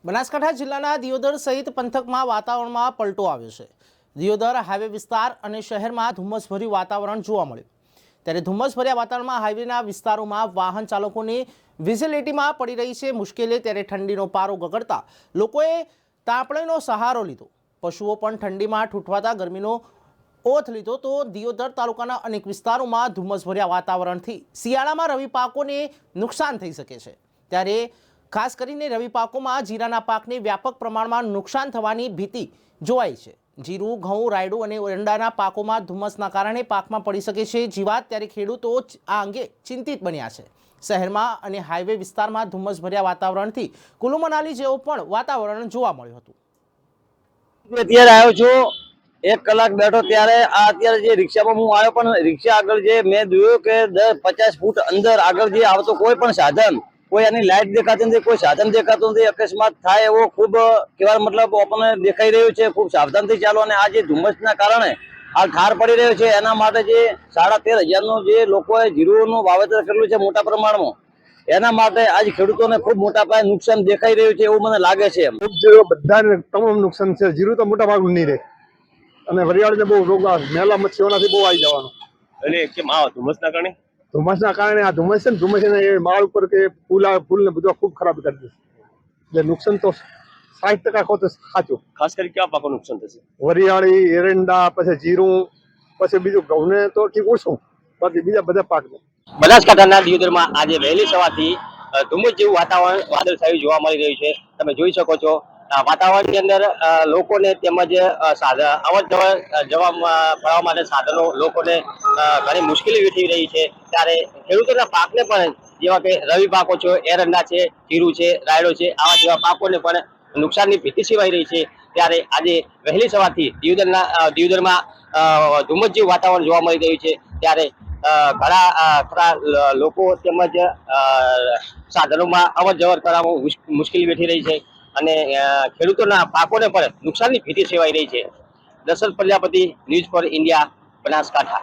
બનાસકાંઠા જિલ્લાના દિયોદર સહિત પંથકમાં વાતાવરણમાં પલટો આવ્યો છે। દિયોદર હાઈવે વિસ્તાર અને શહેરમાં ધુમ્મસભર્યું વાતાવરણ જોવા મળ્યું। ત્યારે ધુમ્મસભર્યા વાતાવરણમાં હાઈવેના વિસ્તારોમાં વાહન ચાલકોની વિઝિબિલિટીમાં પડી રહી છે મુશ્કેલી। ત્યારે ઠંડીનો પારો ગગડતા લોકોએ તાપણીનો સહારો લીધો। પશુઓ પણ ઠંડીમાં ઠૂઠવાતા ગરમીનો ઓથ લીધો। તો દિયોદર તાલુકાના અનેક વિસ્તારોમાં ધુમ્મસભર્યા વાતાવરણથી શિયાળામાં રવિ પાકોને નુકસાન થઈ શકે છે। ત્યારે ખાસ કરીને રવિ પાકોમાં જીરાના પાકને વ્યાપક પ્રમાણમાં નુકસાન થવાની ભીતિ જોવાઈ છે। જીરું, ઘઉં, રાયડું અને એરંડાના પાકોમાં ધુમ્મસના કારણે પાકમાં પડી શકે છે જીવાત। ત્યારે ખેડૂતો આ અંગે ચિંતિત બન્યા છે। શહેરમાં અને હાઈવે વિસ્તારમાં ધુમ્મસભર્યા વાતાવરણથી કુલુ મનાલી જેવું પણ વાતાવરણ જોવા મળ્યું હતું। અત્યારે આવ્યો છું, 1 કલાક બેઠો ત્યારે આ અત્યારે જે રિક્ષામાં હું આવ્યો, પણ રિક્ષા આગળ જે મેં જોયું કે 10-50 ફૂટ અંદર આગળ જે આવતો કોઈ પણ સાધન, કોઈ એની લાઈટ દેખાતી નથી, કોઈ સાધન દેખાતું નથી। અકસ્માત થાય એવો ખૂબ કહેવાનો મતલબ આપણને દેખાઈ રહ્યું છે। ખૂબ સાવધાનથી ચાલો। અને આ જે ધુમ્મસના કારણે આ ઠાર પડી રહ્યો છે, એના માટે જે 13,500 જે લોકોએ જીરુંનું વાવેતર કરેલું છે મોટા પ્રમાણમાં, એના માટે આજ ખેડૂતોને ખૂબ મોટા પાયે નુકસાન દેખાઈ રહ્યું છે એવું મને લાગે છે। બધાને તમામ નુકસાન છે। જીરું તો મોટા ભાગનું નહીં રહે, અને વરિયાળીને બહુ રોગ મેલા મચ્છીઓનાથી બહુ આવી જવાનું। એટલે કેમ આ ધુમ્મસના કારણે આ ધુમ્મસ છે ને, ધુમ્મસ એ માળ ઉપર કે પુલ ને બધું ખૂબ ખરાબ કરી દે। એટલે નુકસાન તો 60% ખોટ સાચું। ખાસ કરી કેવા પાકો નુકસાન થશે? વરિયાળી, એરંડા, પછી જીરું, પછી બીજું ઘઉંને તો ઠીક ઓછું, બાકી બીજા બધા પાકને। બનાસકાંઠાના દિયોદરમાં આજે વહેલી સવારથી ધુમ્મસ જેવું વાતાવરણ વાદળછાયું જોવા મળી રહ્યું છે। તમે જોઈ શકો છો વાતાવરણની અંદર લોકોને તેમજ અવર જવા ફરવા માટે સાધનો લોકોને ઘણી મુશ્કેલી વેઠી રહી છે। ત્યારે ખેડૂતોના પાકને પણ જેવા કે રવિ પાકો છે, એરંડા છે, જીરું છે, રાયડો છે, આવા જેવા પાકોને પણ નુકસાનની ભીતિ સેવાઈ રહી છે। ત્યારે આજે વહેલી સવારથી દિયોદરમાં ધુમ્મસ જેવું વાતાવરણ જોવા મળી રહ્યું છે। ત્યારે ઘણા ખરા લોકો તેમજ સાધનોમાં અવર જવર કરવામાં મુશ્કેલી વેઠી રહી છે અને ખેડૂતોના પાકોને પણ નુકસાનની ભીતિ સેવાઈ રહી છે। Dashrath Prajapati, news for India, Banaskantha.